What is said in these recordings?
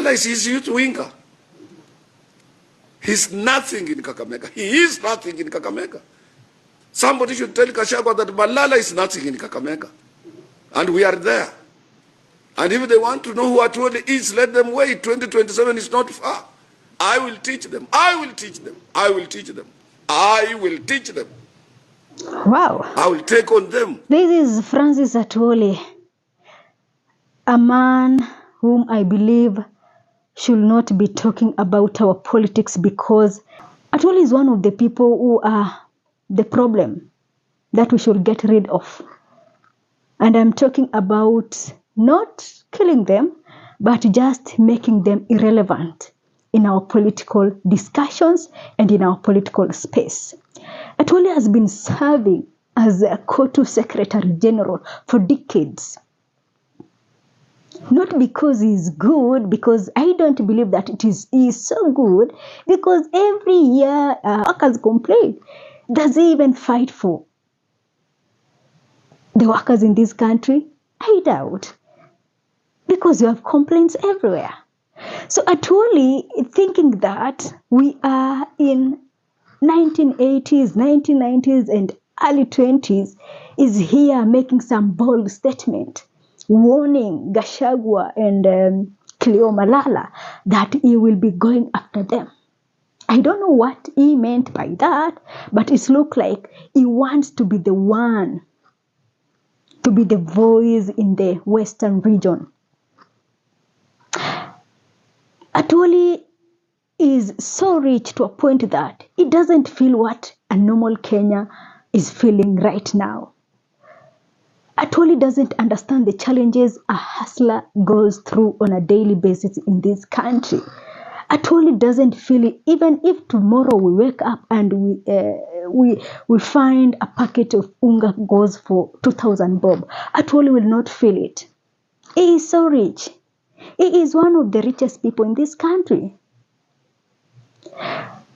Malala is his youth winger. He's nothing in Kakamega. He is nothing in Kakamega. Somebody should tell Gachagua that Malala is nothing in Kakamega. And we are there. And if they want to know who Atwoli is, let them wait. 2027 is not far. I will teach them. I will teach them. I will teach them. I will teach them. Wow. I will take on them. This is Francis Atwoli, a man whom I believe should not be talking about our politics, because Atwoli is one of the people who are the problem that we should get rid of. And I'm talking about not killing them, but just making them irrelevant in our political discussions and in our political space. Atwoli has been serving as a Kotu Secretary General for decades. Not because he's good, because I don't believe that he is so good, because every year workers complain. Does he even fight for the workers in this country? I doubt. Because you have complaints everywhere. So Atwoli, thinking that we are in 1980s, 1990s, and early 20s, is here making some bold statement, warning Gachagua and Cleo Malala that he will be going after them. I don't know what he meant by that, but it looks like he wants to be the one, to be the voice in the Western region. Atwoli is so rich to a point that he doesn't feel what a normal Kenya is feeling right now. Atwoli doesn't understand the challenges a hustler goes through on a daily basis in this country. Atwoli doesn't feel it, even if tomorrow we wake up and we find a packet of unga goes for 2,000 bob. Atwoli will not feel it. He is so rich. He is one of the richest people in this country.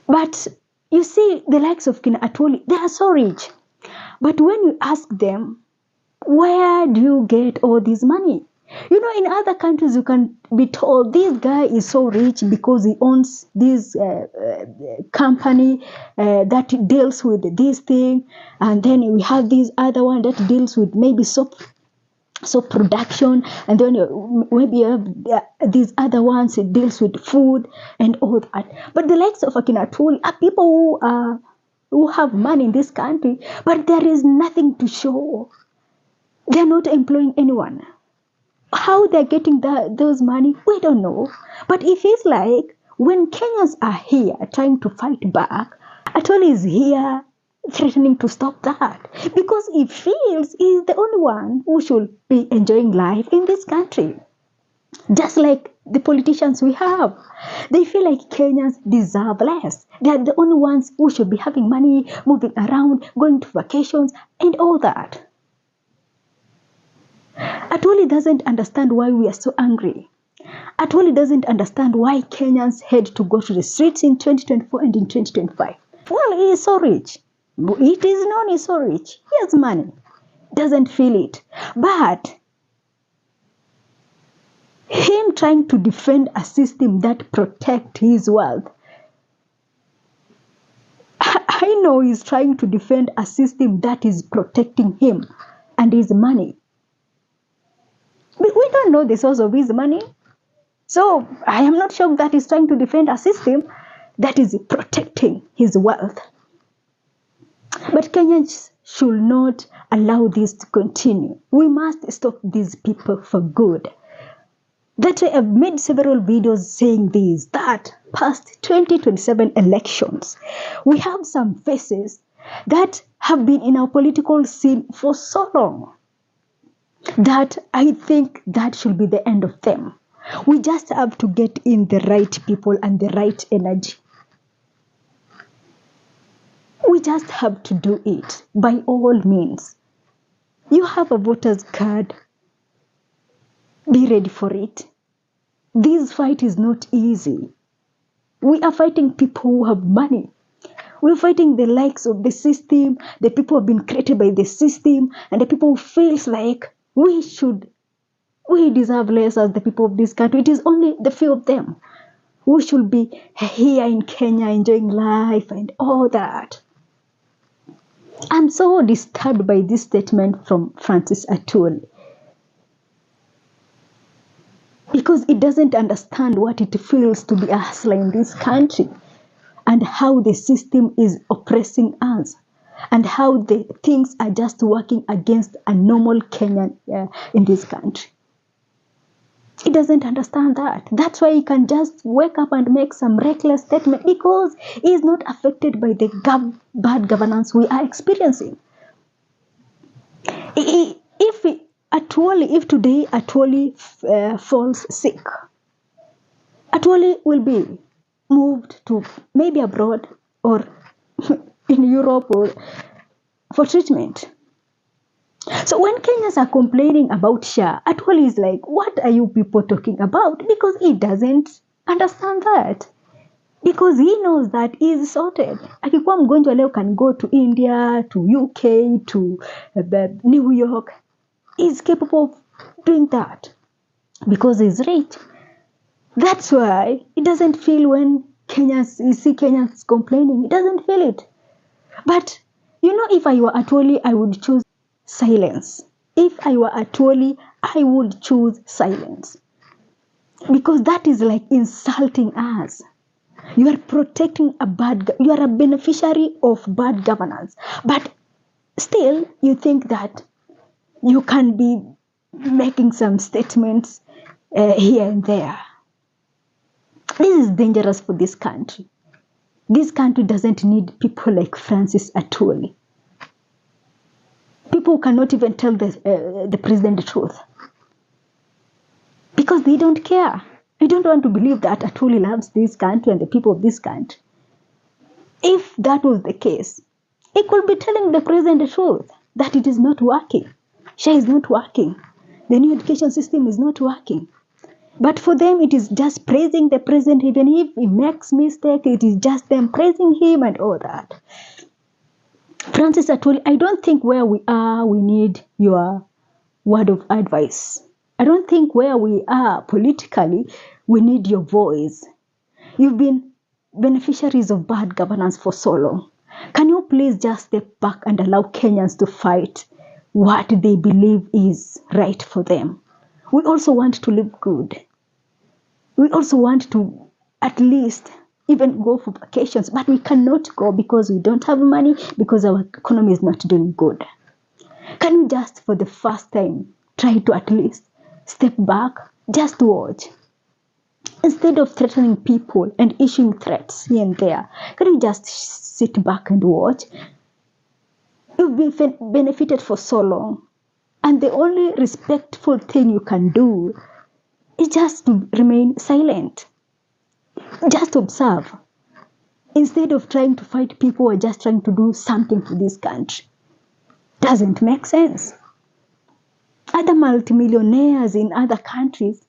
But you see, the likes of Kina Atwoli, they are so rich. But when you ask them, where do you get all this money? You know, in other countries, you can be told this guy is so rich because he owns this company that deals with this thing. And then we have this other one that deals with maybe soap production, and then maybe you have these other ones, it deals with food and all that. But the likes of Atwoli are people who have money in this country, but there is nothing to show. They're not employing anyone. How they're getting those money, we don't know. But it feels like when Kenyans are here trying to fight back, Atwoli is here threatening to stop that, because he feels he's the only one who should be enjoying life in this country. Just like the politicians we have, they feel like Kenyans deserve less. They are the only ones who should be having money, moving around, going to vacations and all that. Atwoli doesn't understand why we are so angry. Atwoli doesn't understand why Kenyans had to go to the streets in 2024 and in 2025. Well, he is so rich. It is known he's so rich. He has money. Doesn't feel it. But him trying to defend a system that protects his wealth. I know he's trying to defend a system that is protecting him and his money. We don't know the source of his money. So I am not sure that he's trying to defend a system that is protecting his wealth. But Kenyans should not allow this to continue. We must stop these people for good. That way, I've made several videos saying this, that past 2027 elections, we have some faces that have been in our political scene for so long that I think that should be the end of them. We just have to get in the right people and the right energy. We just have to do it by all means. You have a voter's card. Be ready for it. This fight is not easy. We are fighting people who have money. We're fighting the likes of the system, the people who have been created by the system, and the people who feels like we should We deserve less as the people of this country. It is only the few of them who should be here in Kenya enjoying life and all that. I'm so disturbed by this statement from Francis Atwoli, because it doesn't understand what it feels to be a hustler in this country, and how the system is oppressing us, and how the things are just working against a normal Kenyan in this country. He doesn't understand that. That's why he can just wake up and make some reckless statement, because he is not affected by the bad governance we are experiencing. If today Atwoli falls sick, Atwoli will be moved to maybe abroad or in Europe or for treatment. So when Kenyans are complaining about SHA, Atwoli is like, what are you people talking about? Because he doesn't understand that. Because he knows that he is sorted. Akikuwa mgonjwa leo can go to India, to UK, to New York. He's capable of doing that because he's rich. That's why he doesn't feel when you see Kenyans complaining. He doesn't feel it. But, if I were Atwoli, I would choose silence. If I were Atwoli, I would choose silence. Because that is like insulting us. You are protecting you are a beneficiary of bad governance. But still, you think that you can be making some statements here and there. This is dangerous for this country. This country doesn't need people like Francis Atwoli. People who cannot even tell the president the truth. Because they don't care. They don't want to believe that Atwoli loves this country and the people of this country. If that was the case, he could be telling the president the truth, that it is not working. SHA is not working. The new education system is not working. But for them, it is just praising the president. Even if he makes mistake, it is just them praising him and all that. Francis Atwoli, I don't think where we are, we need your word of advice. I don't think where we are politically, we need your voice. You've been beneficiaries of bad governance for so long. Can you please just step back and allow Kenyans to fight what they believe is right for them? We also want to live good. We also want to at least even go for vacations, but we cannot go because we don't have money, because our economy is not doing good. Can you just, for the first time, try to at least step back, just watch? Instead of threatening people and issuing threats here and there, can you just sit back and watch? You've been benefited for so long, and the only respectful thing you can do is just to remain silent. Just observe. Instead of trying to fight people who are just trying to do something to this country. Doesn't make sense. Other multimillionaires in other countries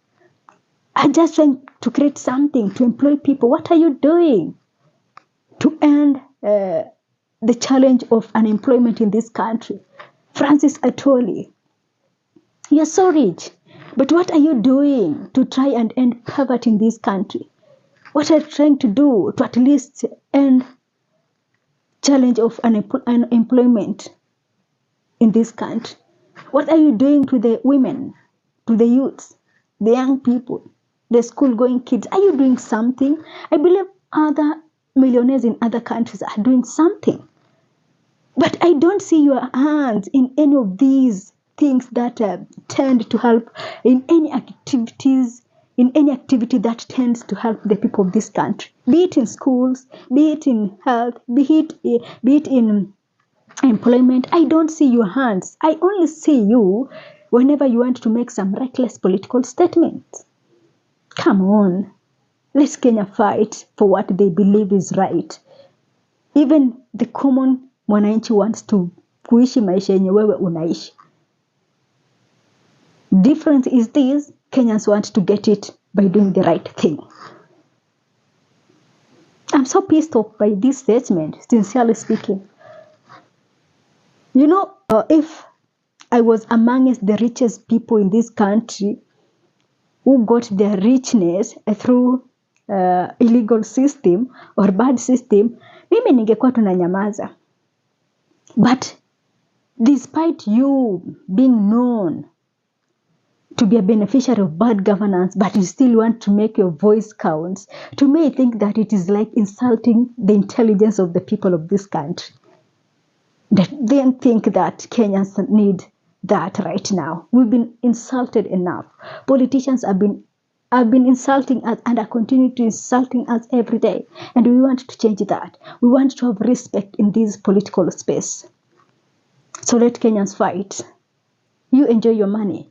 are just trying to create something to employ people. What are you doing to end the challenge of unemployment in this country? Francis Atwoli, you're so rich, but what are you doing to try and end poverty in this country? What are you trying to do to at least end challenge of unemployment in this country? What are you doing to the women, to the youths, the young people, the school-going kids? Are you doing something? I believe other millionaires in other countries are doing something. But I don't see your hands in any of these things that tend to help in any activities, in any activity that tends to help the people of this country. Be it in schools, be it in health, be it in employment. I don't see your hands. I only see you whenever you want to make some reckless political statements. Come on. Let's Kenya fight for what they believe is right. Even the common mwananchi wants to kuishi maisha yenye wewe unaishi. Difference is this: Kenyans want to get it by doing the right thing. I'm so pissed off by this statement, sincerely speaking. If I was amongst the richest people in this country, who got their richness through illegal system or bad system, mimi ningekuwa tunanyamaza. But despite you being known to be a beneficiary of bad governance, but you still want to make your voice count, to me I think that it is like insulting the intelligence of the people of this country. They don't think that Kenyans need that right now. We've been insulted enough. Politicians have been insulting us and are continuing to insulting us every day. And we want to change that. We want to have respect in this political space. So let Kenyans fight. You enjoy your money.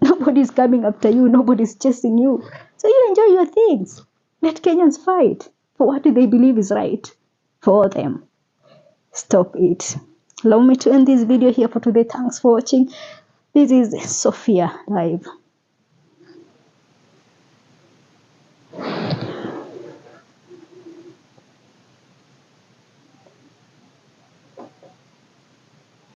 Nobody's coming after you. Nobody's chasing you. So you enjoy your things. Let Kenyans fight for what they believe is right for them. Stop it. Allow me to end this video here for today. Thanks for watching. This is Sophia Live.